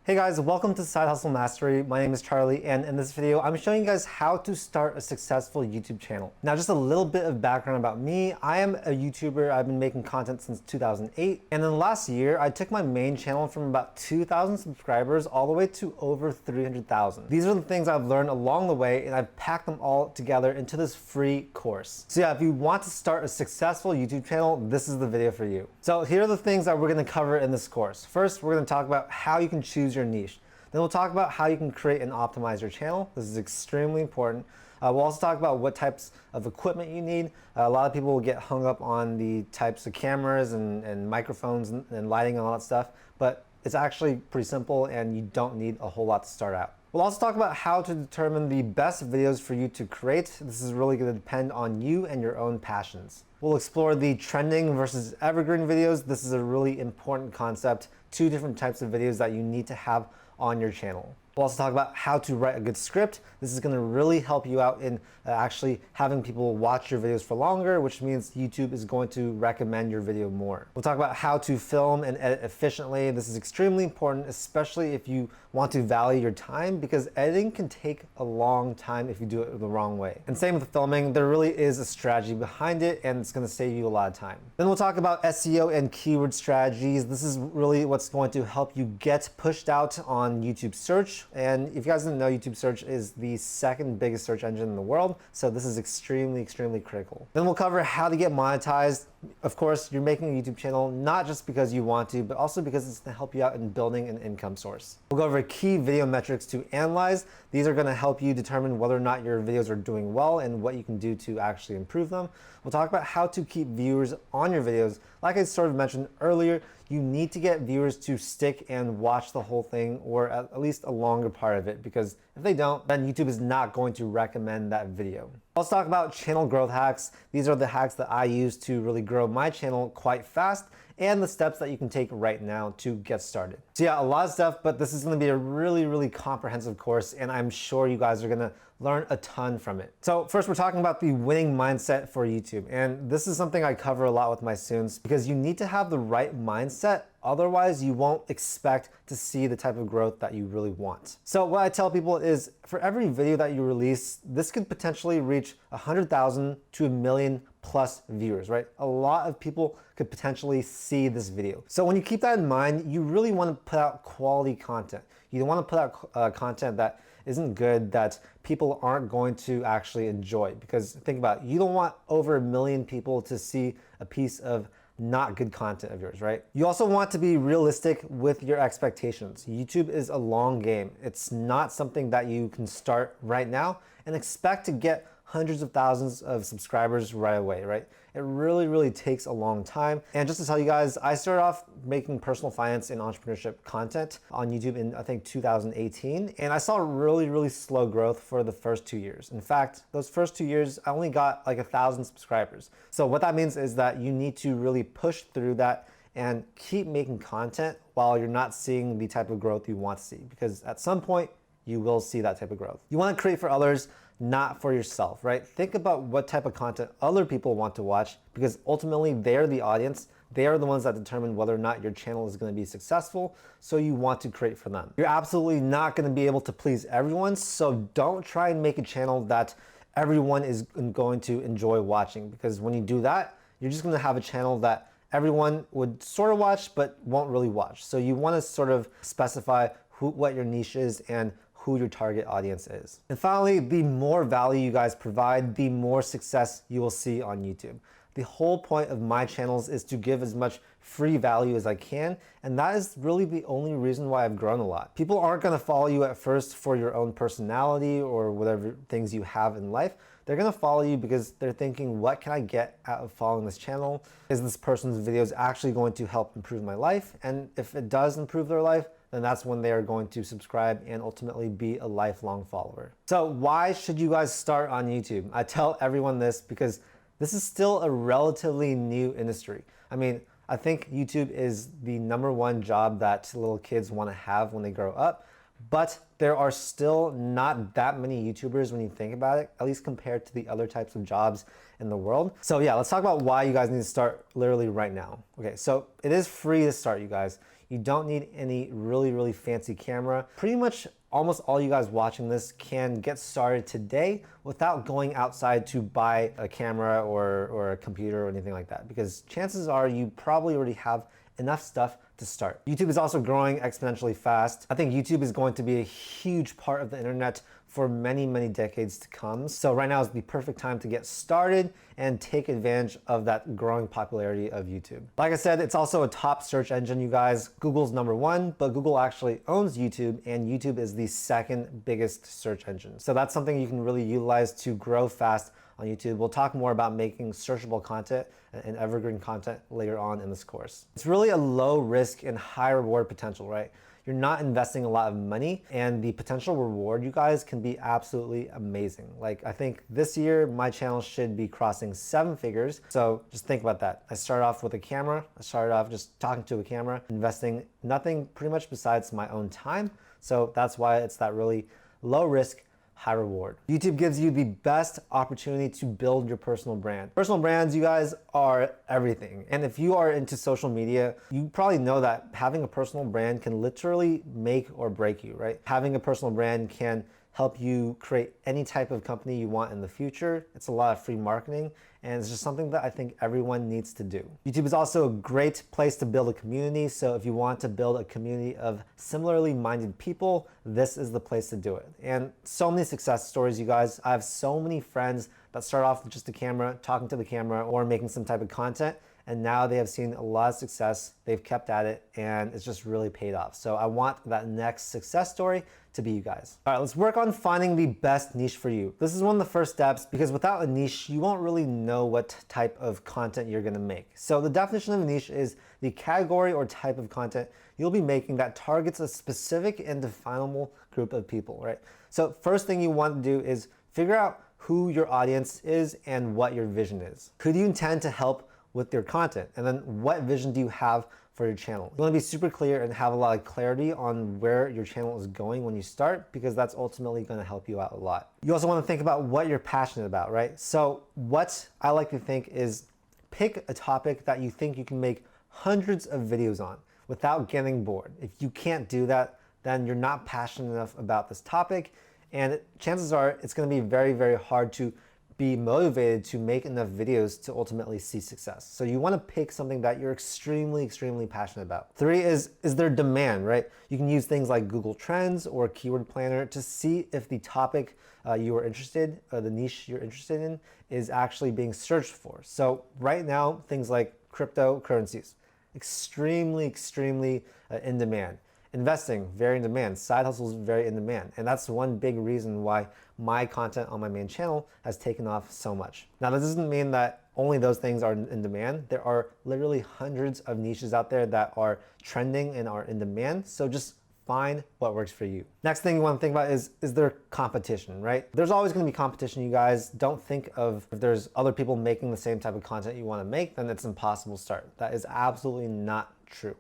Hey guys, welcome to Side Hustle Mastery. My name is Charlie, and in this video, I'm showing you guys how to start a successful YouTube channel. Now, just a little bit of background about me. I am a YouTuber. I've been making content since 2008, and in the last year, I took my main channel from about 2,000 subscribers all the way to over 300,000. These are the things I've learned along the way, and I've packed them all together into this free course. So yeah, if you want to start a successful YouTube channel, this is the video for you. So here are the things that we're going to cover in this course. First, we're going to talk about how you can choose your niche. Then we'll talk about how you can create and optimize your channel. This is extremely important. We'll also talk about what types of equipment you need. A lot of people will get hung up on the types of cameras and microphones and lighting and all that stuff, but it's actually pretty simple and you don't need a whole lot to start out. We'll also talk about how to determine the best videos for you to create. This is really going to depend on you and your own passions. We'll explore the trending versus evergreen videos. This is a really important concept. Two different types of videos that you need to have on your channel. We'll also talk about how to write a good script. This is going to really help you out in actually having people watch your videos for longer, which means YouTube is going to recommend your video more. We'll talk about how to film and edit efficiently. This is extremely important, especially if you want to value your time, because editing can take a long time if you do it the wrong way. And same with filming, there really is a strategy behind it, and it's going to save you a lot of time. Then we'll talk about SEO and keyword strategies. This is really what's going to help you get pushed out on YouTube search. And if you guys didn't know, YouTube search is the second biggest search engine in the world. So this is extremely critical. Then we'll cover how to get monetized. Of course, you're making a YouTube channel not just because you want to, but also because it's gonna help you out in building an income source. We'll go over key video metrics to analyze. These are gonna help you determine whether or not your videos are doing well and what you can do to actually improve them. We'll talk about how to keep viewers on your videos. Like I sort of mentioned earlier, you need to get viewers to stick and watch the whole thing, or at least a longer part of it, because if they don't, then YouTube is not going to recommend that video. Let's talk about channel growth hacks. These are the hacks that I use to really grow my channel quite fast, and the steps that you can take right now to get started. So yeah, a lot of stuff, but this is gonna be a really comprehensive course, and I'm sure you guys are gonna learn a ton from it. So first, we're talking about the winning mindset for YouTube. And this is something I cover a lot with my students, because you need to have the right mindset. Otherwise, you won't expect to see the type of growth that you really want. So what I tell people is, for every video that you release, this could potentially reach 100,000 to 1 million plus viewers, right? A lot of people could potentially see this video. So when you keep that in mind, you really want to put out quality content. You don't want to put out content that isn't good, that people aren't going to actually enjoy. Because think about it, you don't want over 1 million people to see a piece of not good content of yours, right? You also want to be realistic with your expectations. YouTube is a long game. It's not something that you can start right now and expect to get hundreds of thousands of subscribers right away, right? It really takes a long time. And just to tell you guys, I started off making personal finance and entrepreneurship content on YouTube in, I think, 2018. And I saw really slow growth for the first 2 years. In fact, those first 2 years, I only got like 1,000 subscribers. So what that means is that you need to really push through that and keep making content while you're not seeing the type of growth you want to see. Because at some point, you will see that type of growth. You want to create for others, not for yourself, right? Think about what type of content other people want to watch, because ultimately they're the audience. They are the ones that determine whether or not your channel is going to be successful, so you want to create for them. You're absolutely not going to be able to please everyone, so don't try and make a channel that everyone is going to enjoy watching, because when you do that, you're just going to have a channel that everyone would sort of watch but won't really watch. So you want to sort of specify what your niche is and who your target audience is. And finally, the more value you guys provide, the more success you will see on YouTube. The whole point of my channels is to give as much free value as I can, and that is really the only reason why I've grown a lot. People aren't gonna follow you at first for your own personality or whatever things you have in life. They're gonna follow you because they're thinking, what can I get out of following this channel? Is this person's videos actually going to help improve my life? And if it does improve their life, then that's when they are going to subscribe and ultimately be a lifelong follower. So why should you guys start on YouTube? I tell everyone this because this is still a relatively new industry. I mean, I think YouTube is the #1 job that little kids want to have when they grow up, but there are still not that many YouTubers when you think about it, at least compared to the other types of jobs in the world. So yeah, let's talk about why you guys need to start literally right now. Okay, so it is free to start, you guys. You don't need any really fancy camera. Pretty much almost all you guys watching this can get started today without going outside to buy a camera or a computer or anything like that, because chances are you probably already have enough stuff to start. YouTube is also growing exponentially fast. I think YouTube is going to be a huge part of the internet for many decades to come. So right now is the perfect time to get started and take advantage of that growing popularity of YouTube. Like I said, it's also a top search engine, you guys. Google's #1, but Google actually owns YouTube, and YouTube is the second biggest search engine. So that's something you can really utilize to grow fast on YouTube. We'll talk more about making searchable content and evergreen content later on in this course. It's really a low risk and high reward potential, right? You're not investing a lot of money, and the potential reward, you guys, can be absolutely amazing. Like, I think this year my channel should be crossing 7 figures. So just think about that. I started off with a camera. I started off just talking to a camera, investing nothing pretty much besides my own time. So that's why it's that really low risk, high reward. YouTube gives you the best opportunity to build your personal brand. Personal brands, you guys, are everything. And if you are into social media, you probably know that having a personal brand can literally make or break you, right? Having a personal brand can help you create any type of company you want in the future. It's a lot of free marketing, and it's just something that I think everyone needs to do. YouTube is also a great place to build a community. So if you want to build a community of similarly minded people, this is the place to do it. And so many success stories, you guys. I have so many friends that start off with just a camera, talking to the camera, or making some type of content, and now they have seen a lot of success. They've kept at it, and it's just really paid off. So I want that next success story to be you guys. All right, let's work on finding the best niche for you. This is one of the first steps, because without a niche, you won't really know what type of content you're gonna make. So the definition of a niche is the category or type of content you'll be making that targets a specific and definable group of people, right? So first thing you want to do is figure out who your audience is and what your vision is. Who do you intend to help with your content? And then what vision do you have for your channel? You want to be super clear and have a lot of clarity on where your channel is going when you start, because that's ultimately going to help you out a lot. You also want to think about what you're passionate about, right? So what I like to think is pick a topic that you think you can make hundreds of videos on without getting bored. If you can't do that, then you're not passionate enough about this topic, and chances are it's going to be very hard to be motivated to make enough videos to ultimately see success. So you want to pick something that you're extremely passionate about. 3 is there demand, right? You can use things like Google Trends or Keyword Planner to see if the topic you are interested, the niche you're interested in, is actually being searched for. So right now, things like cryptocurrencies, extremely in demand. Investing, very in demand. Side hustles, very in demand. And that's one big reason why my content on my main channel has taken off so much. Now, that doesn't mean that only those things are in demand. There are literally hundreds of niches out there that are trending and are in demand. So just find what works for you. Next thing you want to think about is there competition, right? There's always going to be competition, you guys. Don't think of if there's other people making the same type of content you want to make, then it's impossible to start. That is absolutely not true.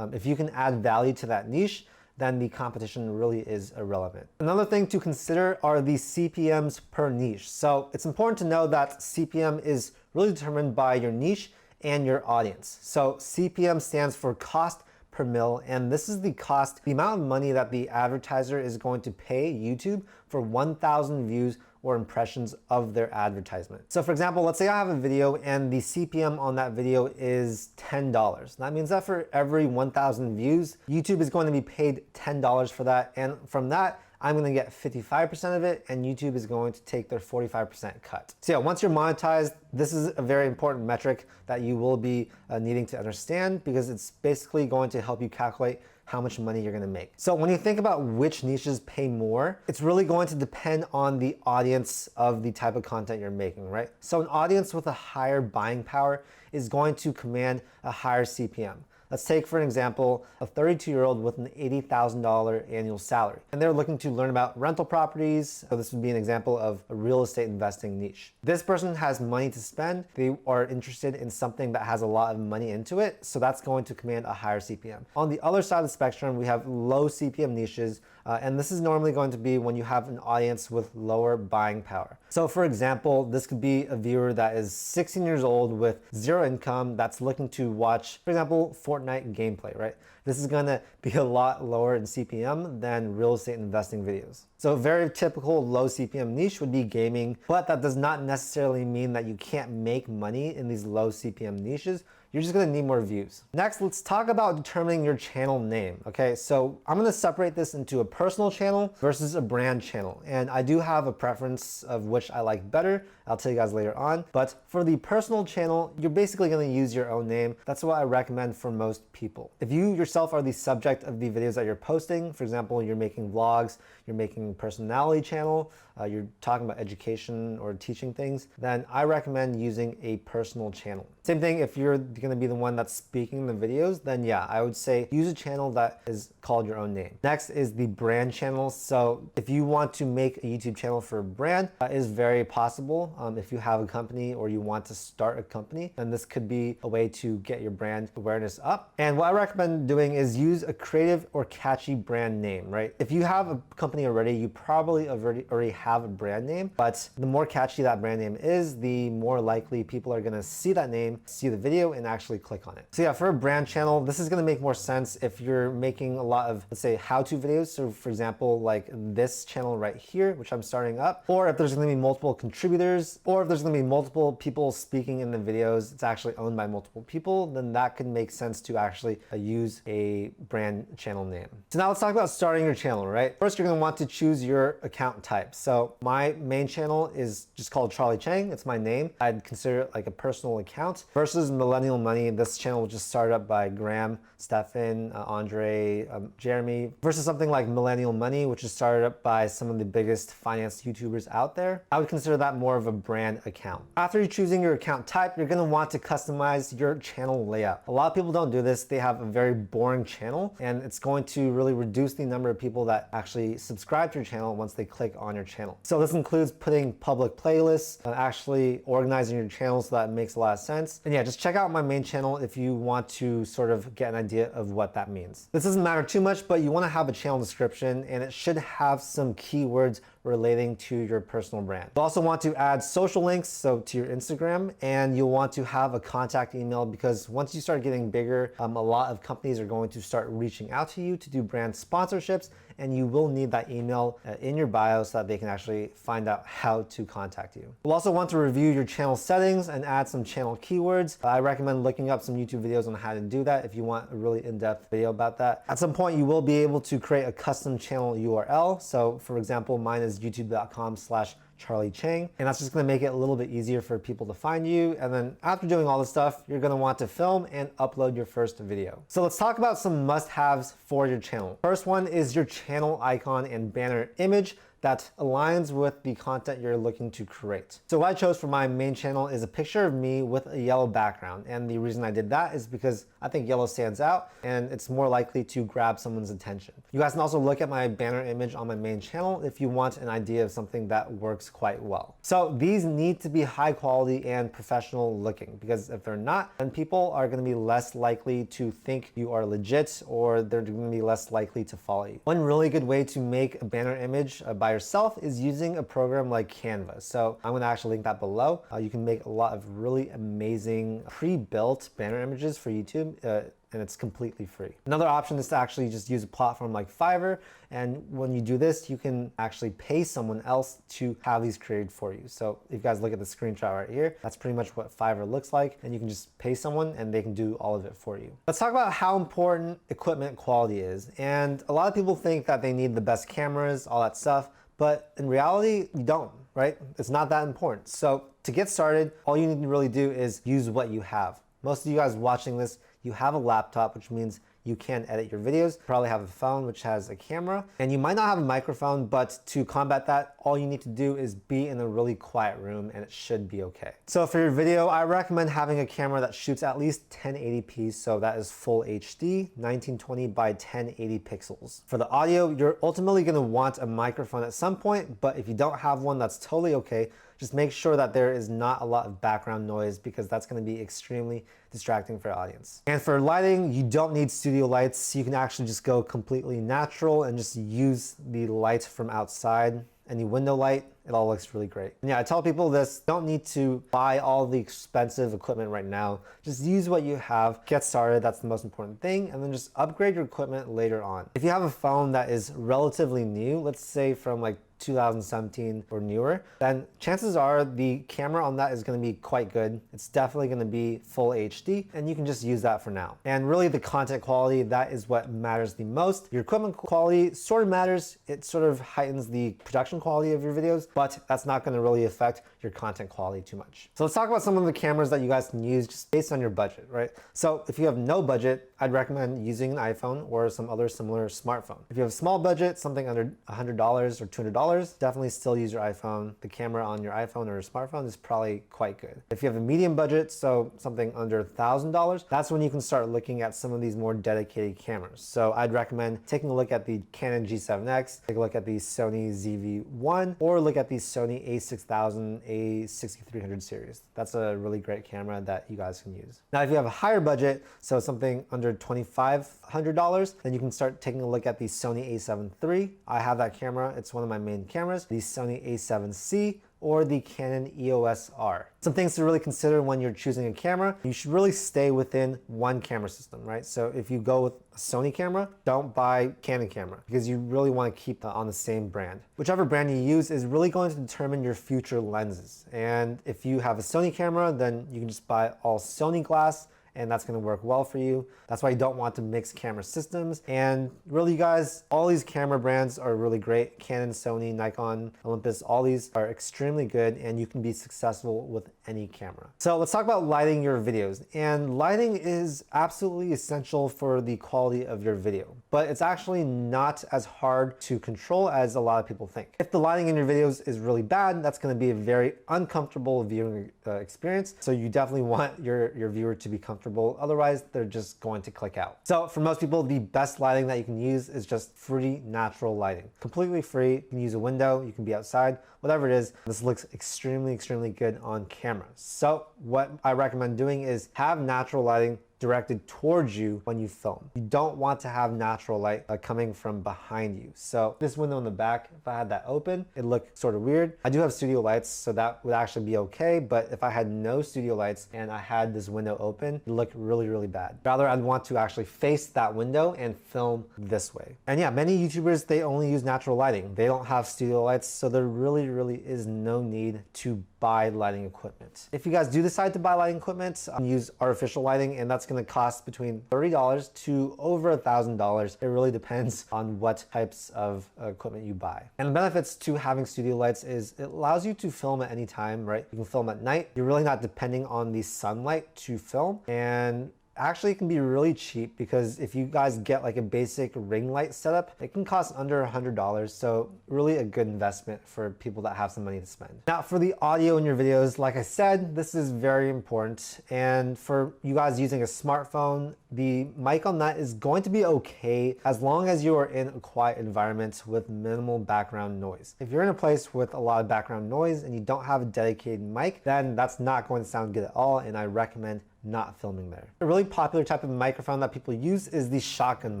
If you can add value to that niche, then the competition really is irrelevant. Another thing to consider are the CPMs per niche. So it's important to know that CPM is really determined by your niche and your audience. So CPM stands for cost per mil, and this is the cost, the amount of money that the advertiser is going to pay YouTube for 1,000 views or impressions of their advertisement. So for example, let's say I have a video and the CPM on that video is $10. That means that for every 1,000 views, YouTube is going to be paid $10 for that. And from that, I'm going to get 55% of it, and YouTube is going to take their 45% cut. So yeah, once you're monetized, this is a very important metric that you will be needing to understand, because it's basically going to help you calculate how much money you're gonna make. So when you think about which niches pay more, it's really going to depend on the audience of the type of content you're making, right? So an audience with a higher buying power is going to command a higher CPM. Let's take, for an example, a 32-year-old with an $80,000 annual salary, and they're looking to learn about rental properties. So this would be an example of a real estate investing niche. This person has money to spend. They are interested in something that has a lot of money into it, so that's going to command a higher CPM. On the other side of the spectrum, we have low CPM niches, and this is normally going to be when you have an audience with lower buying power. So for example, this could be a viewer that is 16 years old with zero income that's looking to watch, for example, Fortnite Fortnite gameplay, right? This is gonna be a lot lower in CPM than real estate investing videos. So a very typical low CPM niche would be gaming, but that does not necessarily mean that you can't make money in these low CPM niches. You're just gonna need more views. Next, let's talk about determining your channel name, okay? So I'm gonna separate this into a personal channel versus a brand channel. And I do have a preference of which I like better. I'll tell you guys later on. But for the personal channel, you're basically gonna use your own name. That's what I recommend for most people. If you yourself are the subject of the videos that you're posting, for example, you're making vlogs, you're making personality channel, you're talking about education or teaching things, then I recommend using a personal channel. Same thing if you're gonna be the one that's speaking in the videos, then yeah, I would say use a channel that is called your own name. Next is the brand channel. So if you want to make a YouTube channel for a brand, that is very possible. If you have a company or you want to start a company, then this could be a way to get your brand awareness up. And what I recommend doing is use a creative or catchy brand name, right? If you have a company already, you probably already have a brand name, but the more catchy that brand name is, the more likely people are gonna see that name, see the video, and actually click on it. So yeah, for a brand channel, this is gonna make more sense if you're making a lot of, let's say, how-to videos. So for example, like this channel right here, which I'm starting up, or if there's gonna be multiple contributors, or if there's gonna be multiple people speaking in the videos, it's actually owned by multiple people, then that could make sense to actually use a brand channel name. So now let's talk about starting your channel, right? First, you're gonna want to choose your account type. So my main channel is just called Charlie Chang. It's my name. I'd consider it like a personal account. Versus Millennial Money, this channel was just started up by Graham, Stefan, Andre, Jeremy, versus something like Millennial Money, which is started up by some of the biggest finance YouTubers out there. I would consider that more of a brand account. After you're choosing your account type, you're gonna want to customize your channel layout. A lot of people don't do this. They have a very boring channel, and it's going to really reduce the number of people that actually subscribe to your channel once they click on your channel. So this includes putting public playlists, actually organizing your channel so that it makes a lot of sense. And yeah, just check out my main channel if you want to sort of get an idea of what that means. This doesn't matter too much, but you want to have a channel description, and it should have some keywords relating to your personal brand. You also want to add social links, so to your Instagram, and you'll want to have a contact email, because once you start getting bigger, a lot of companies are going to start reaching out to you to do brand sponsorships, and you will need that email in your bio so that they can actually find out how to contact you. You'll also want to review your channel settings and add some channel keywords. I recommend looking up some YouTube videos on how to do that if you want a really in-depth video about that. At some point, you will be able to create a custom channel URL. So for example, mine is youtube.com/Charlie Chang, and that's just gonna make it a little bit easier for people to find you. And then after doing all this stuff, you're gonna want to film and upload your first video. So let's talk about some must-haves for your channel. First one is your channel icon and banner image that aligns with the content you're looking to create. So what I chose for my main channel is a picture of me with a yellow background. And the reason I did that is because I think yellow stands out and it's more likely to grab someone's attention. You guys can also look at my banner image on my main channel if you want an idea of something that works quite well. So these need to be high quality and professional looking, because if they're not, then people are gonna be less likely to think you are legit, or they're gonna be less likely to follow you. One really good way to make a banner image by yourself is using a program like Canva. So I'm gonna actually link that below. You can make a lot of really amazing pre-built banner images for YouTube, and it's completely free. Another option is to actually just use a platform like Fiverr, and when you do this, you can actually pay someone else to have these created for you. So if you guys look at the screenshot right here, that's pretty much what Fiverr looks like, and you can just pay someone and they can do all of it for you. Let's talk about how important equipment quality is. And a lot of people think that they need the best cameras, all that stuff, but in reality, you don't, right? It's not that important. So to get started, all you need to really do is use what you have. Most of you guys watching this, you have a laptop, which means you can edit your videos. You probably have a phone which has a camera, and you might not have a microphone, but to combat that, all you need to do is be in a really quiet room and it should be okay. So for your video, I recommend having a camera that shoots at least 1080p, so that is full HD, 1920 by 1080 pixels. For the audio, you're ultimately gonna want a microphone at some point, but if you don't have one, that's totally okay. Just make sure that there is not a lot of background noise, because that's gonna be extremely distracting for your audience. And for lighting, you don't need studio lights. You can actually just go completely natural and just use the light from outside, any window light. it all looks really great. And yeah, I tell people this, don't need to buy all the expensive equipment right now. Just use what you have, get started, that's the most important thing, and then just upgrade your equipment later on. If you have a phone that is relatively new, let's say from like 2017 or newer, then chances are the camera on that is going to be quite good. It's definitely going to be full HD, and you can just use that for now. And really the content quality, that is what matters the most. Your equipment quality sort of matters. It sort of heightens the production quality of your videos, but that's not going to really affect your content quality too much. So let's talk about some of the cameras that you guys can use just based on your budget, right? So if you have no budget, I'd recommend using an iPhone or some other similar smartphone. If you have a small budget, something under $100 or $200, definitely still use your iPhone. The camera on your iPhone or your smartphone is probably quite good. If you have a medium budget, so something under $1,000, that's when you can start looking at some of these more dedicated cameras. So I'd recommend taking a look at the Canon G7X, take a look at the Sony ZV-1, or look at the Sony a6000, a6300 series. That's a really great camera that you guys can use. Now, if you have a higher budget, so something under $2,500, then you can start taking a look at the Sony a7 III. I have that camera. It's one of my main cameras, the Sony a7C, or the Canon EOS R. Some things to really consider when you're choosing a camera. You should really stay within one camera system, right? So if you go with a Sony camera, don't buy Canon camera because you really want to keep on the same brand. Whichever brand you use is really going to determine your future lenses. And if you have a Sony camera, then you can just buy all Sony glass, and that's going to work well for you. That's why you don't want to mix camera systems. And really, you guys, all these camera brands are really great. Canon, Sony, Nikon, Olympus, all these are extremely good, and you can be successful with any camera. So let's talk about lighting your videos. And lighting is absolutely essential for the quality of your video, but it's actually not as hard to control as a lot of people think. If the lighting in your videos is really bad, that's going to be a very uncomfortable viewing experience. So you definitely want your viewer to be comfortable. Otherwise, they're just going to click out. So for most people, the best lighting that you can use is just free natural lighting. Completely free. You can use a window, you can be outside, whatever it is. This looks extremely, extremely good on camera. So what I recommend doing is have natural lighting directed towards you when you film. You don't want to have natural light coming from behind you. So this window in the back, if I had that open, it looked sort of weird. I do have studio lights, so that would actually be okay. But if I had no studio lights and I had this window open, it looked really, really bad. Rather, I'd want to actually face that window and film this way. And yeah, many YouTubers, they only use natural lighting. They don't have studio lights, so there really, really is no need to buy lighting equipment. If you guys do decide to buy lighting equipment, use artificial lighting, and that's going to cost between $30 to over $1,000. It really depends on what types of equipment you buy. And the benefits to having studio lights is it allows you to film at any time, right? You can film at night. You're really not depending on the sunlight to film, and actually it can be really cheap because if you guys get like a basic ring light setup, it can cost under $100. So really a good investment for people that have some money to spend. Now for the audio in your videos, like I said, this is very important. And for you guys using a smartphone, the mic on that is going to be okay as long as you are in a quiet environment with minimal background noise. If you're in a place with a lot of background noise and you don't have a dedicated mic, then that's not going to sound good at all, and I recommend not filming there. A really popular type of microphone that people use is the shotgun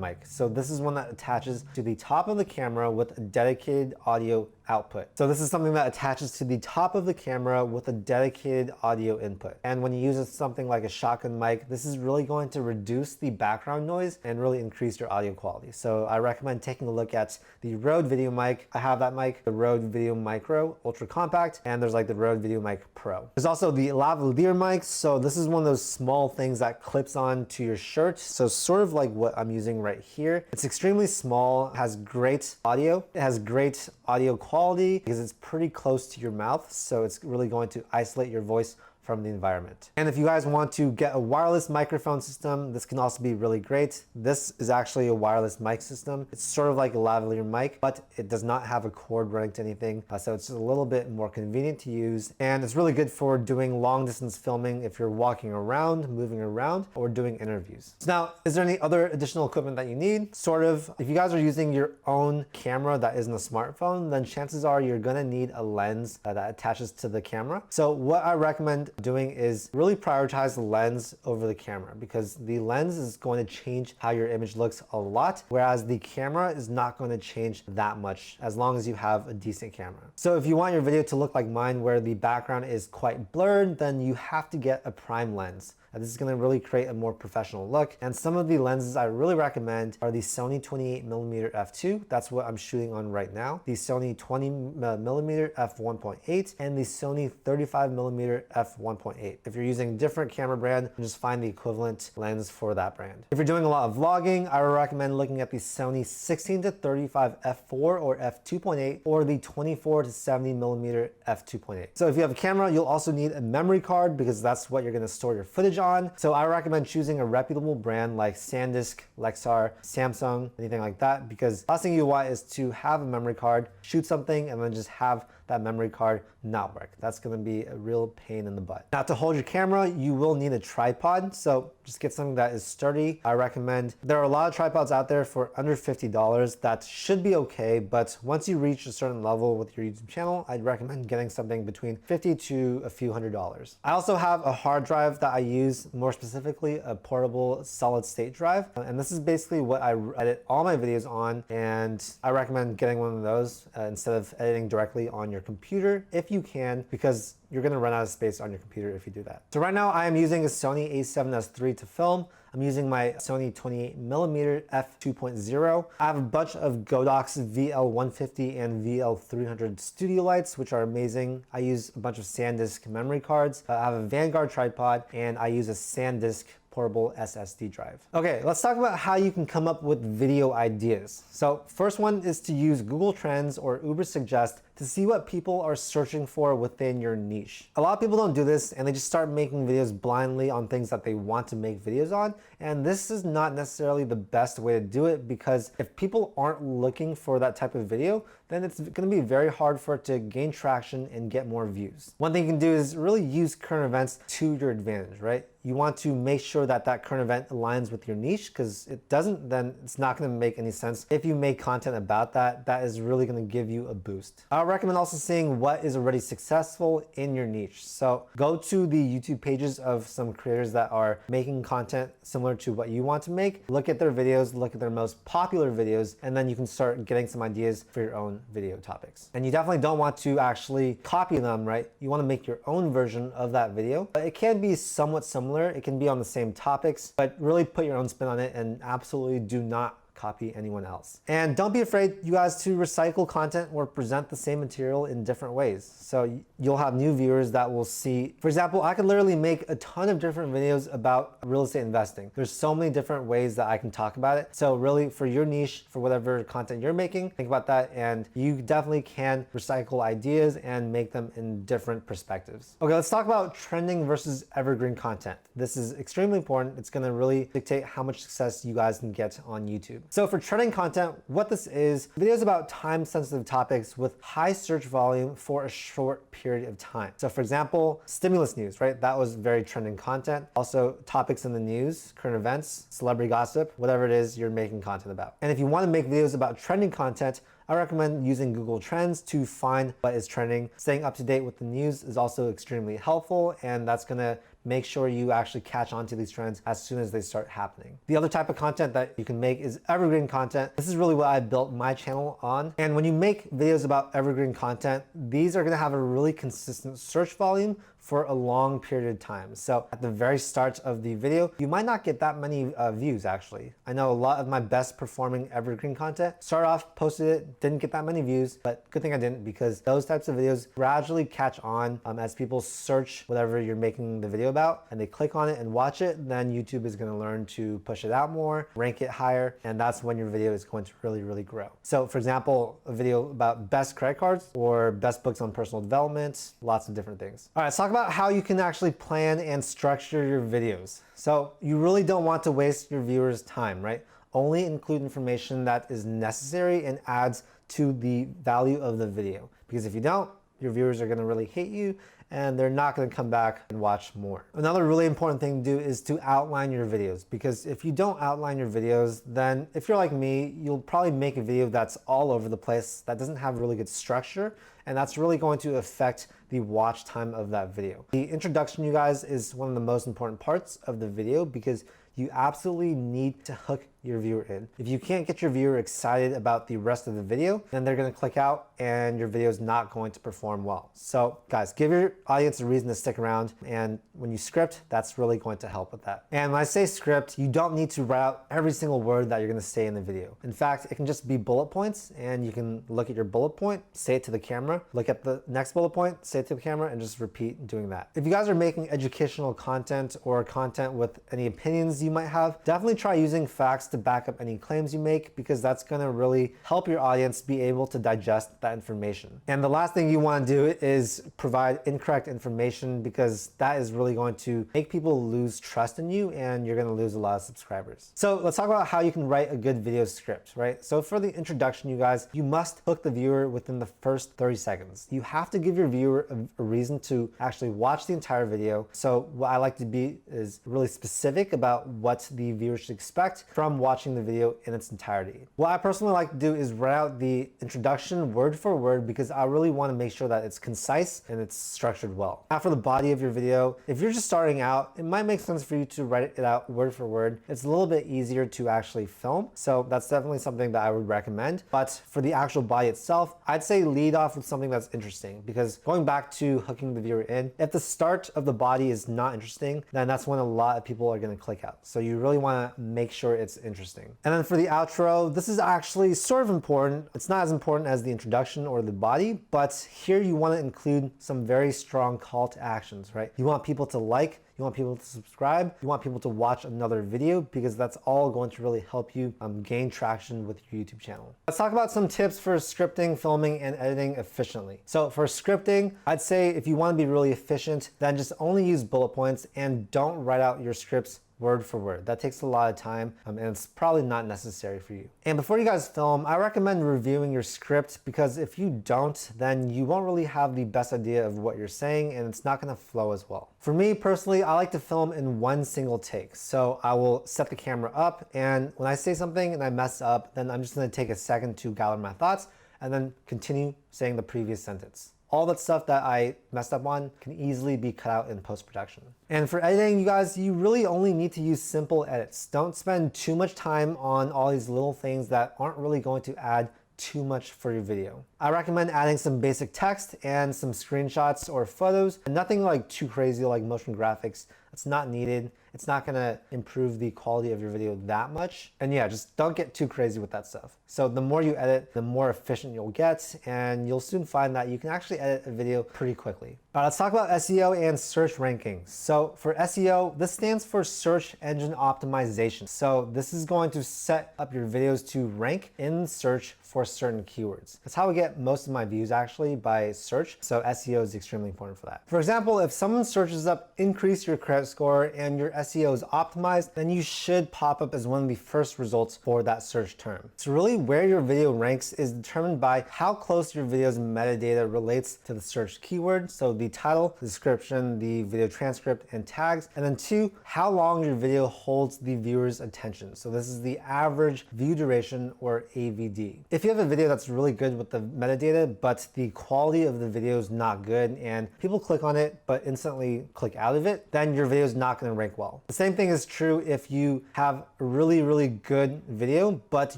mic. So this is one that attaches to the top of the camera with a dedicated audio output. So this is something that attaches to the top of the camera with a dedicated audio input. And when you use something like a shotgun mic, this is really going to reduce the background noise and really increase your audio quality. So I recommend taking a look at the Rode Video Mic. I have that mic, the Rode Video Micro Ultra Compact, and there's like the Rode Video Mic Pro. There's also the lavalier mics. So this is one of those small things that clips on to your shirt. So sort of like what I'm using right here. It's extremely small, has great audio. It has great audio quality because it's pretty close to your mouth. So it's really going to isolate your voice from the environment. And if you guys want to get a wireless microphone system, this can also be really great. This is actually a wireless mic system. It's sort of like a lavalier mic, but it does not have a cord running to anything. So it's a little bit more convenient to use. And it's really good for doing long distance filming if you're walking around, moving around, or doing interviews. So now, is there any other additional equipment that you need? Sort of. If you guys are using your own camera that isn't a smartphone, then chances are you're gonna need a lens that attaches to the camera. So what I recommend doing is really prioritize the lens over the camera, because the lens is going to change how your image looks a lot, whereas the camera is not going to change that much as long as you have a decent camera. So if you want your video to look like mine where the background is quite blurred, then you have to get a prime lens. This is going to really create a more professional look. And some of the lenses I really recommend are the Sony 28mm f2. That's what I'm shooting on right now. The Sony 20mm f1.8 and the Sony 35mm f1.8. If you're using a different camera brand, just find the equivalent lens for that brand. If you're doing a lot of vlogging, I would recommend looking at the Sony 16-35 f4 or f2.8 or the 24-70mm f2.8. So if you have a camera, you'll also need a memory card because that's what you're going to store your footage on. So I recommend choosing a reputable brand like SanDisk, Lexar, Samsung, anything like that, because last thing you want is to have a memory card, shoot something, and then just have that memory card not work. That's going to be a real pain in the butt. Now, to hold your camera, you will need a tripod. So just get something that is sturdy. I recommend, there are a lot of tripods out there for under $50 that should be okay, but once you reach a certain level with your YouTube channel, I'd recommend getting something between $50 to a few $100s. I also have a hard drive that I use, more specifically a portable solid state drive, and this is basically what I edit all my videos on, and I recommend getting one of those instead of editing directly on your computer if you can, because you're going to run out of space on your computer if you do that. So right now I am using a Sony a7S III to film. I'm using my Sony 28mm f2.0. I have a bunch of Godox VL150 and VL300 studio lights, which are amazing. I use a bunch of SanDisk memory cards. I have a Vanguard tripod, and I use a SanDisk portable SSD drive. Okay, let's talk about how you can come up with video ideas. So first one is to use Google Trends or Ubersuggest to see what people are searching for within your niche. A lot of people don't do this, and they just start making videos blindly on things that they want to make videos on. And this is not necessarily the best way to do it, because if people aren't looking for that type of video, then it's going to be very hard for it to gain traction and get more views. One thing you can do is really use current events to your advantage, right? You want to make sure that that current event aligns with your niche, because it doesn't, then it's not going to make any sense. If you make content about that, that is really going to give you a boost. I recommend also seeing what is already successful in your niche. So go to the YouTube pages of some creators that are making content similar to what you want to make. Look at their videos, look at their most popular videos, and then you can start getting some ideas for your own video topics. And you definitely don't want to actually copy them, right? You want to make your own version of that video. But it can be somewhat similar. It can be on the same topics, but really put your own spin on it and absolutely do not copy anyone else. And don't be afraid, you guys, to recycle content or present the same material in different ways. So you'll have new viewers that will see, for example, I could literally make a ton of different videos about real estate investing. There's so many different ways that I can talk about it. So really, for your niche, for whatever content you're making, think about that, and you definitely can recycle ideas and make them in different perspectives. Okay, let's talk about trending versus evergreen content. This is extremely important. It's gonna really dictate how much success you guys can get on YouTube. So for trending content, what this is, videos about time-sensitive topics with high search volume for a short period of time. So for example, stimulus news, right? That was very trending content. Also topics in the news, current events, celebrity gossip, whatever it is you're making content about. And if you want to make videos about trending content, I recommend using Google Trends to find what is trending. Staying up to date with the news is also extremely helpful, and that's gonna make sure you actually catch on to these trends as soon as they start happening. The other type of content that you can make is evergreen content. This is really what I built my channel on. And when you make videos about evergreen content, these are gonna have a really consistent search volume for a long period of time. So at the very start of the video, you might not get that many views actually. I know a lot of my best performing evergreen content, started off, posted it, didn't get that many views, but good thing I didn't, because those types of videos gradually catch on as people search whatever you're making the video about and they click on it and watch it, then YouTube is gonna learn to push it out more, rank it higher, and that's when your video is going to really, really grow. So for example, a video about best credit cards or best books on personal development, lots of different things. All right, let's talk about how you can actually plan and structure your videos. So you really don't want to waste your viewers' time, right? Only include information that is necessary and adds to the value of the video. Because if you don't, your viewers are gonna really hate you and they're not going to come back and watch more. Another really important thing to do is to outline your videos, because if you don't outline your videos, then if you're like me, you'll probably make a video that's all over the place, that doesn't have really good structure, and that's really going to affect the watch time of that video. The introduction, you guys, is one of the most important parts of the video because you absolutely need to hook your viewer in. If you can't get your viewer excited about the rest of the video, then they're gonna click out and your video is not going to perform well. So guys, give your audience a reason to stick around, and when you script, that's really going to help with that. And when I say script, you don't need to write out every single word that you're gonna say in the video. In fact, it can just be bullet points, and you can look at your bullet point, say it to the camera, look at the next bullet point, say it to the camera, and just repeat doing that. If you guys are making educational content or content with any opinions you might have, definitely try using facts to back up any claims you make, because that's going to really help your audience be able to digest that information. And the last thing you want to do is provide incorrect information, because that is really going to make people lose trust in you and you're going to lose a lot of subscribers. So let's talk about how you can write a good video script, right? So for the introduction, you guys, you must hook the viewer within the first 30 seconds. You have to give your viewer a reason to actually watch the entire video. So what I like to be is really specific about what the viewer should expect from watching the video in its entirety. What I personally like to do is write out the introduction word for word, because I really want to make sure that it's concise and it's structured well. Now for the body of your video, if you're just starting out, it might make sense for you to write it out word for word. It's a little bit easier to actually film, so that's definitely something that I would recommend. But for the actual body itself, I'd say lead off with something that's interesting, because going back to hooking the viewer in, if the start of the body is not interesting, then that's when a lot of people are going to click out. So you really want to make sure it's interesting. And then for the outro, this is actually sort of important. It's not as important as the introduction or the body, but here you want to include some very strong call to actions, right? You want people to like, you want people to subscribe, you want people to watch another video, because that's all going to really help you gain traction with your YouTube channel. Let's talk about some tips for scripting, filming, and editing efficiently. So for scripting, I'd say if you want to be really efficient, then just only use bullet points and don't write out your scripts word for word. That takes a lot of time, and it's probably not necessary for you. And before you guys film, I recommend reviewing your script, because if you don't, then you won't really have the best idea of what you're saying, and it's not gonna flow as well. For me personally, I like to film in one single take. So I will set the camera up, and when I say something and I mess up, then I'm just gonna take a second to gather my thoughts and then continue saying the previous sentence. All that stuff that I messed up on can easily be cut out in post-production. And for editing, you guys, you really only need to use simple edits. Don't spend too much time on all these little things that aren't really going to add too much for your video. I recommend adding some basic text and some screenshots or photos, and nothing like too crazy like motion graphics. It's not needed. It's not gonna improve the quality of your video that much. And yeah, just don't get too crazy with that stuff. So the more you edit, the more efficient you'll get, and you'll soon find that you can actually edit a video pretty quickly. All right, let's talk about SEO and search rankings. So for SEO, this stands for search engine optimization. So this is going to set up your videos to rank in search for certain keywords. That's how I get most of my views, actually, by search. So SEO is extremely important for that. For example, if someone searches up increase your credit score and your SEO is optimized, then you should pop up as one of the first results for that search term. So really where your video ranks is determined by how close your video's metadata relates to the search keyword. So the title, the description, the video transcript, and tags. And then 2, how long your video holds the viewer's attention. So this is the average view duration, or AVD. If you have a video that's really good with the metadata, but the quality of the video is not good and people click on it but instantly click out of it, then your video is not going to rank well. The same thing is true if you have a really, really good video, but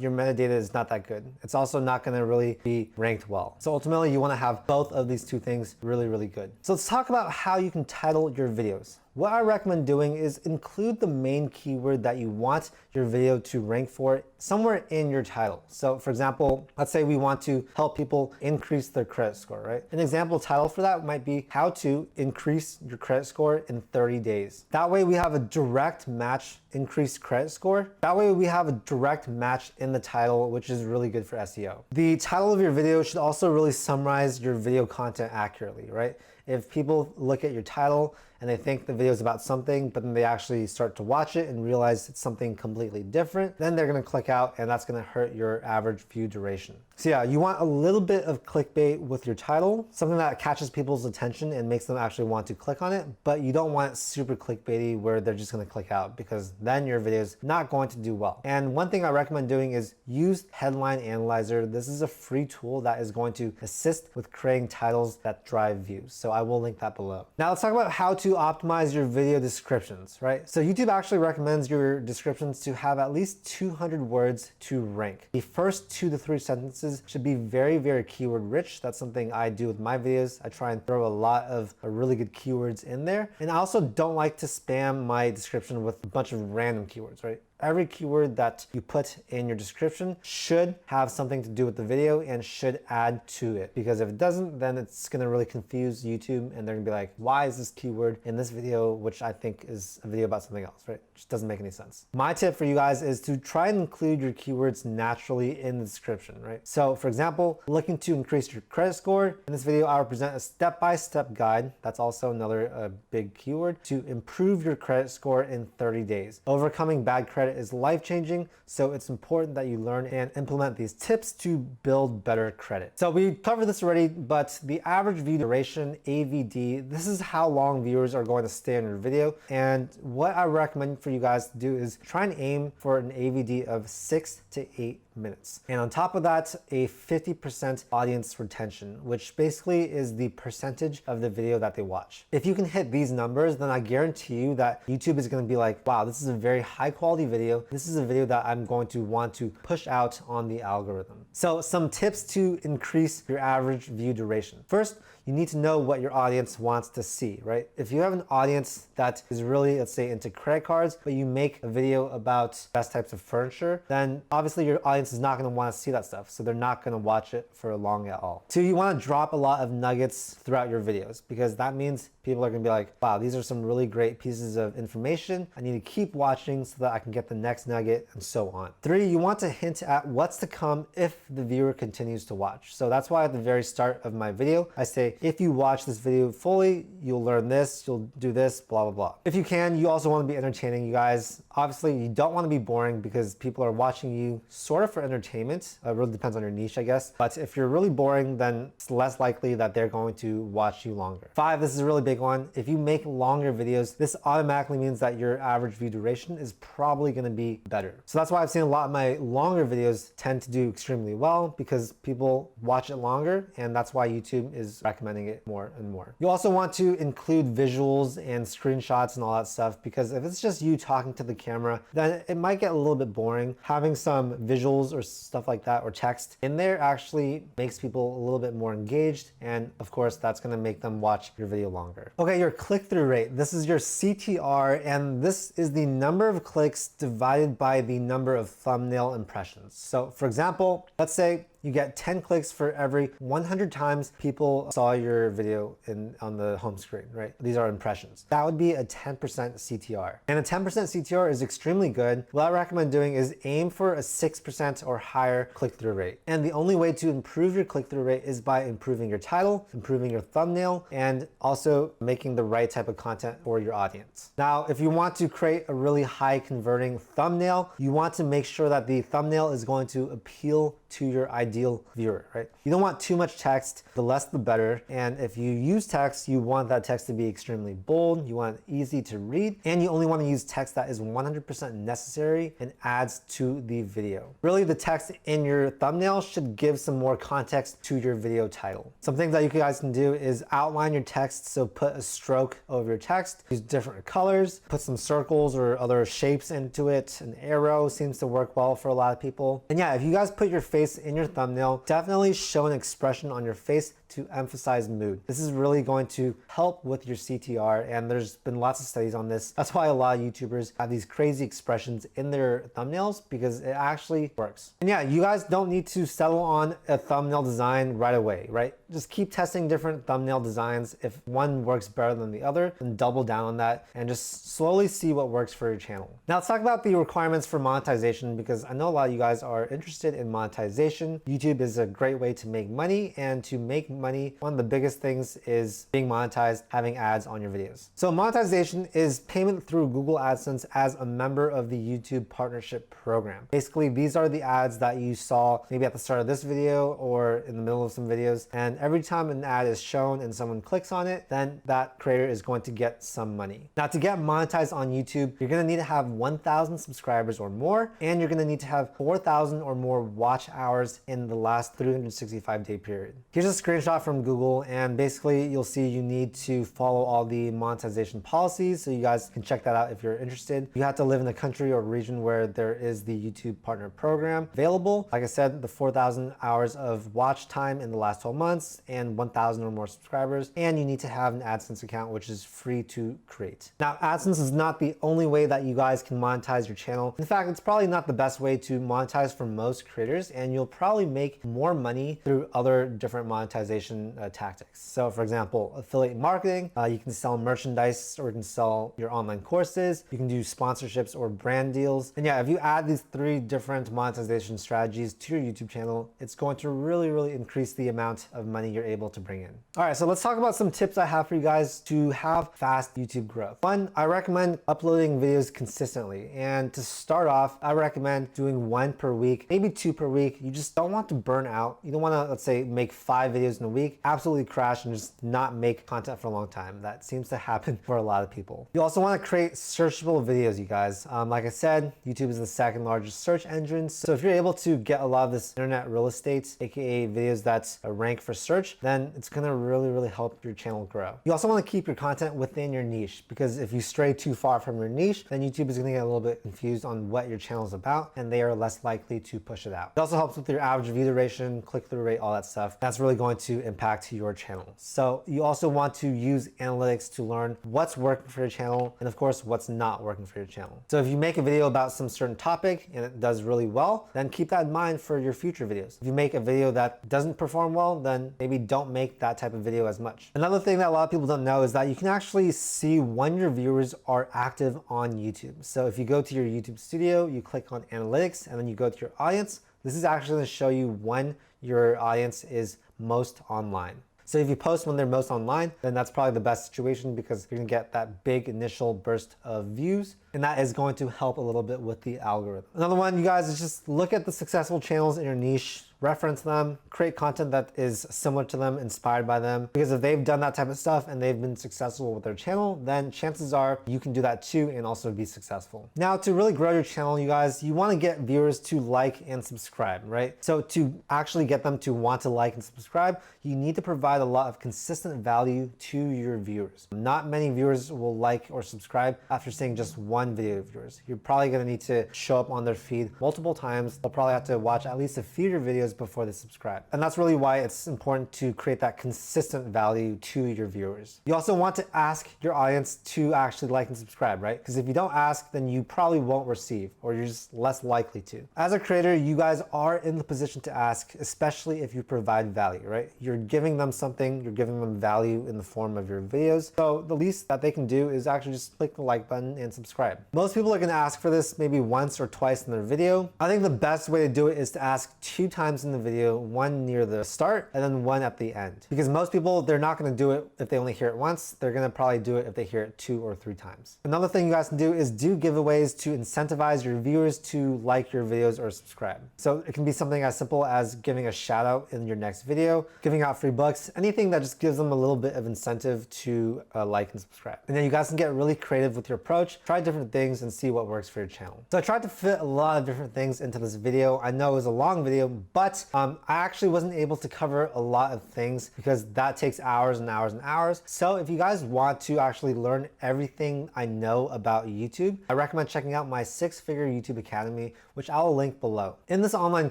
your metadata is not that good. It's also not going to really be ranked well. So ultimately, you want to have both of these two things really, really good. So let's talk about how you can title your videos. What I recommend doing is include the main keyword that you want your video to rank for somewhere in your title. So for example, let's say we want to help people increase their credit score, right? An example title for that might be how to increase your credit score in 30 days. That way we have a direct match, increased credit score. That way we have a direct match in the title, which is really good for SEO. The title of your video should also really summarize your video content accurately, right? If people look at your title and they think the video is about something, but then they actually start to watch it and realize it's something completely different, then they're gonna click out, and that's gonna hurt your average view duration. So yeah, you want a little bit of clickbait with your title, something that catches people's attention and makes them actually want to click on it, but you don't want it super clickbaity where they're just gonna click out, because then your video is not going to do well. And one thing I recommend doing is use Headline Analyzer. This is a free tool that is going to assist with creating titles that drive views. So I will link that below. Now let's talk about how to optimize your video descriptions, right? So YouTube actually recommends your descriptions to have at least 200 words to rank. The first 2 to 3 sentences should be very, very keyword rich. That's something I do with my videos. I try and throw a lot of really good keywords in there. And I also don't like to spam my description with a bunch of random keywords, right? Every keyword that you put in your description should have something to do with the video and should add to it. Because if it doesn't, then it's gonna really confuse YouTube and they're gonna be like, why is this keyword in this video, which I think is a video about something else, right? It just doesn't make any sense. My tip for you guys is to try and include your keywords naturally in the description, right? So for example, looking to increase your credit score. In this video, I will present a step-by-step guide. That's also another big keyword to improve your credit score in 30 days. Overcoming bad credit is life-changing, so it's important that you learn and implement these tips to build better credit. So we covered this already, but the average view duration, AVD, this is how long viewers are going to stay on your video. And what I recommend for you guys to do is try and aim for an AVD of 6 to 8 minutes. And on top of that, a 50% audience retention, which basically is the percentage of the video that they watch. If you can hit these numbers, then I guarantee you that YouTube is going to be like, wow, this is a very high quality video. This is a video that I'm going to want to push out on the algorithm. So some tips to increase your average view duration. First, you need to know what your audience wants to see, right? If you have an audience that is really, let's say, into credit cards, but you make a video about best types of furniture, then obviously your audience is not going to want to see that stuff. So they're not going to watch it for long at all. 2, you want to drop a lot of nuggets throughout your videos, because that means people are going to be like, wow, these are some really great pieces of information. I need to keep watching so that I can get the next nugget, and so on. 3, you want to hint at what's to come if the viewer continues to watch. So that's why at the very start of my video, I say, if you watch this video fully, you'll learn this, you'll do this, blah, blah, blah. If you can, you also want to be entertaining, you guys. Obviously, you don't want to be boring because people are watching you sort of for entertainment. It really depends on your niche, I guess. But if you're really boring, then it's less likely that they're going to watch you longer. 5, this is a really big one. If you make longer videos, this automatically means that your average view duration is probably going to be better. So that's why I've seen a lot of my longer videos tend to do extremely well, because people watch it longer, and that's why YouTube is recommending it more and more. You also want to include visuals and screenshots and all that stuff, because if it's just you talking to the camera, then it might get a little bit boring. Having some visuals or stuff like that or text in there actually makes people a little bit more engaged, and of course that's going to make them watch your video longer. Okay, your click-through rate. This is your CTR, and this is the number of clicks divided by the number of thumbnail impressions. So for example, let's say you get 10 clicks for every 100 times people saw your video on the home screen, right? These are impressions. That would be a 10% CTR. And a 10% CTR is extremely good. What I recommend doing is aim for a 6% or higher click-through rate. And the only way to improve your click-through rate is by improving your title, improving your thumbnail, and also making the right type of content for your audience. Now, if you want to create a really high converting thumbnail, you want to make sure that the thumbnail is going to appeal to your ideal viewer, right? You don't want too much text, the less the better. And if you use text, you want that text to be extremely bold, you want it easy to read, and you only want to use text that is 100% necessary and adds to the video. Really, the text in your thumbnail should give some more context to your video title. Some things that you guys can do is outline your text, so put a stroke over your text, use different colors, put some circles or other shapes into it. An arrow seems to work well for a lot of people. And yeah, if you guys put your face in your thumbnail, definitely show an expression on your face to emphasize mood. This is really going to help with your CTR, and there's been lots of studies on this. That's why a lot of YouTubers have these crazy expressions in their thumbnails, because it actually works. And yeah, you guys don't need to settle on a thumbnail design right away, right? Just keep testing different thumbnail designs. If one works better than the other, then double down on that and just slowly see what works for your channel. Now let's talk about the requirements for monetization, because I know a lot of you guys are interested in monetization. YouTube is a great way to make money, and to make money, one of the biggest things is being monetized, having ads on your videos. So monetization is payment through Google AdSense as a member of the YouTube partnership program. Basically, these are the ads that you saw maybe at the start of this video or in the middle of some videos, and every time an ad is shown and someone clicks on it, then that creator is going to get some money. Now, to get monetized on YouTube, you're gonna need to have 1,000 subscribers or more, and you're gonna need to have 4,000 or more watch hours in the last 365-day period. Here's a screenshot from Google, and basically you'll see you need to follow all the monetization policies, so you guys can check that out if you're interested. You have to live in a country or region where there is the YouTube partner program available. Like I said, the 4,000 hours of watch time in the last 12 months and 1,000 or more subscribers, and you need to have an AdSense account, which is free to create. Now, AdSense is not the only way that you guys can monetize your channel. In fact, it's probably not the best way to monetize for most creators, and you'll probably make more money through other different monetization tactics. So for example, affiliate marketing, you can sell merchandise, or you can sell your online courses, you can do sponsorships or brand deals. And yeah, if you add these 3 different monetization strategies to your YouTube channel, it's going to really increase the amount of money you're able to bring in. All right, so let's talk about some tips I have for you guys to have fast YouTube growth. One, I recommend uploading videos consistently. And to start off, I recommend doing 1 per week, maybe 2 per week. You just don't want to burn out. You don't want to, let's say, make 5 videos in a week, absolutely crash and just not make content for a long time. That seems to happen for a lot of people. You also want to create searchable videos, you guys. Like I said, YouTube is the 2nd largest search engine. So if you're able to get a lot of this internet real estate, aka videos that rank for search, then it's going to really help your channel grow. You also want to keep your content within your niche, because if you stray too far from your niche, then YouTube is going to get a little bit confused on what your channel is about, and they are less likely to push it out. It also helps with your average view duration, click-through rate, all that stuff. That's really going to impact your channel. So you also want to use analytics to learn what's working for your channel, and of course, what's not working for your channel. So if you make a video about some certain topic and it does really well, then keep that in mind for your future videos. If you make a video that doesn't perform well, then maybe don't make that type of video as much. Another thing that a lot of people don't know is that you can actually see when your viewers are active on YouTube. So if you go to your YouTube studio, you click on analytics, and then you go to your audience, this is actually going to show you when your audience is most online. So if you post when they're most online, then that's probably the best situation, because you're gonna get that big initial burst of views, and that is going to help a little bit with the algorithm. Another one, you guys, is just look at the successful channels in your niche, reference them, create content that is similar to them, inspired by them. Because if they've done that type of stuff and they've been successful with their channel, then chances are you can do that too and also be successful. Now, to really grow your channel, you guys, you want to get viewers to like and subscribe, right? So to actually get them to want to like and subscribe, you need to provide a lot of consistent value to your viewers. Not many viewers will like or subscribe after seeing just one video of yours. You're probably going to need to show up on their feed multiple times. They'll probably have to watch at least a few of your videos before they subscribe. And that's really why it's important to create that consistent value to your viewers. You also want to ask your audience to actually like and subscribe, right? Because if you don't ask, then you probably won't receive, or you're just less likely to. As a creator, you guys are in the position to ask, especially if you provide value, right? You're giving them something, you're giving them value in the form of your videos. So the least that they can do is actually just click the like button and subscribe. Most people are going to ask for this maybe once or twice in their video. I think the best way to do it is to ask 2 times in the video, one near the start and then one at the end. Because most people, they're not going to do it if they only hear it once. They're going to probably do it if they hear it 2 or 3 times. Another thing you guys can do is do giveaways to incentivize your viewers to like your videos or subscribe. So it can be something as simple as giving a shout out in your next video, giving out free books, anything that just gives them a little bit of incentive to like and subscribe. And then you guys can get really creative with your approach, try different things and see what works for your channel. So I tried to fit a lot of different things into this video. I know it was a long video, but I actually wasn't able to cover a lot of things because that takes hours and hours and hours. So if you guys want to actually learn everything I know about YouTube, I recommend checking out my 6-figure YouTube Academy, which I will link below. In this online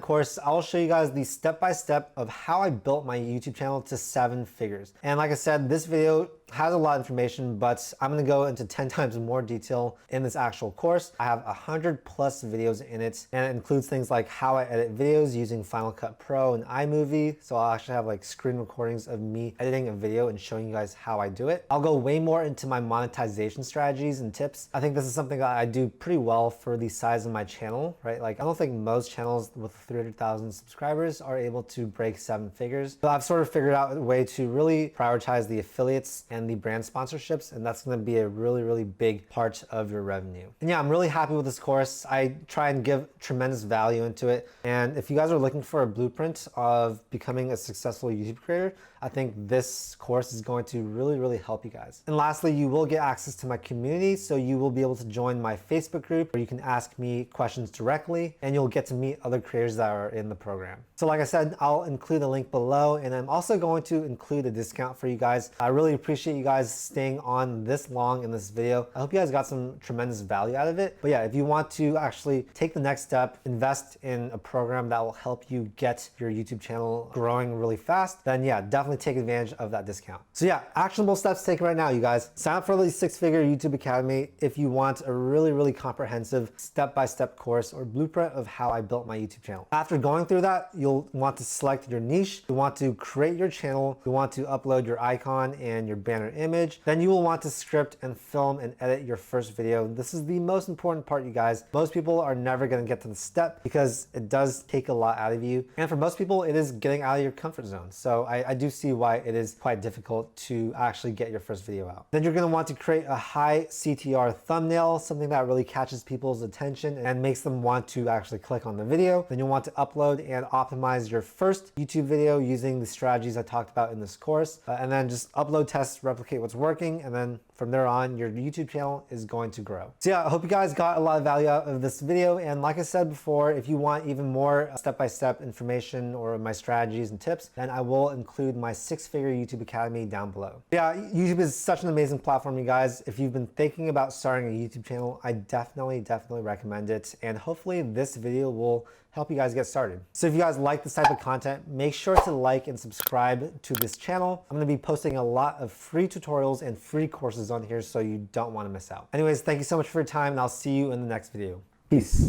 course, I will show you guys the step-by-step of how I built my YouTube channel to 7 figures. And like I said, this video has a lot of information, but I'm gonna go into 10 times more detail in this actual course. I have 100 plus videos in it, and it includes things like how I edit videos using Final Cut Pro and iMovie. So I'll actually have like screen recordings of me editing a video and showing you guys how I do it. I'll go way more into my monetization strategies and tips. I think this is something that I do pretty well for the size of my channel, right? Like I don't think most channels with 300,000 subscribers are able to break 7 figures. But I've sort of figured out a way to really prioritize the affiliates and the brand sponsorships, and that's gonna be a really big part of your revenue. And yeah, I'm really happy with this course. I try and give tremendous value into it. And if you guys are looking for a blueprint of becoming a successful YouTube creator, I think this course is going to really help you guys. And lastly, you will get access to my community, so you will be able to join my Facebook group where you can ask me questions directly, and you'll get to meet other creators that are in the program. So like I said, I'll include a link below, and I'm also going to include a discount for you guys. I really appreciate you guys staying on this long in this video. I hope you guys got some tremendous value out of it. But yeah, if you want to actually take the next step, invest in a program that will help you get your YouTube channel growing really fast, then yeah, definitely take advantage of that discount. So yeah, actionable steps taken right now, you guys. Sign up for the 6-figure YouTube Academy if you want a really comprehensive step-by-step course or blueprint of how I built my YouTube channel. After going through that, you'll want to select your niche. You want to create your channel. You want to upload your icon and your banner image. Then you will want to script and film and edit your first video. This is the most important part, you guys. Most people are never going to get to this step because it does take a lot out of you. And for most people, it is getting out of your comfort zone. So I do see why it is quite difficult to actually get your first video out. Then you're going to want to create a high CTR thumbnail, something that really catches people's attention and makes them want to actually click on the video. Then you'll want to upload and optimize your first YouTube video using the strategies I talked about in this course. And then just upload, test, replicate what's working, and then from there on, your YouTube channel is going to grow. So yeah, I hope you guys got a lot of value out of this video. And like I said before, if you want even more step-by-step information or my strategies and tips, then I will include my 6-figure YouTube Academy down below. Yeah, YouTube is such an amazing platform, you guys. If you've been thinking about starting a YouTube channel, I definitely recommend it. And hopefully this video will help you guys get started. So if you guys like this type of content, make sure to like and subscribe to this channel. I'm gonna be posting a lot of free tutorials and free courses on here, so you don't wanna miss out. Anyways, thank you so much for your time, and I'll see you in the next video. Peace.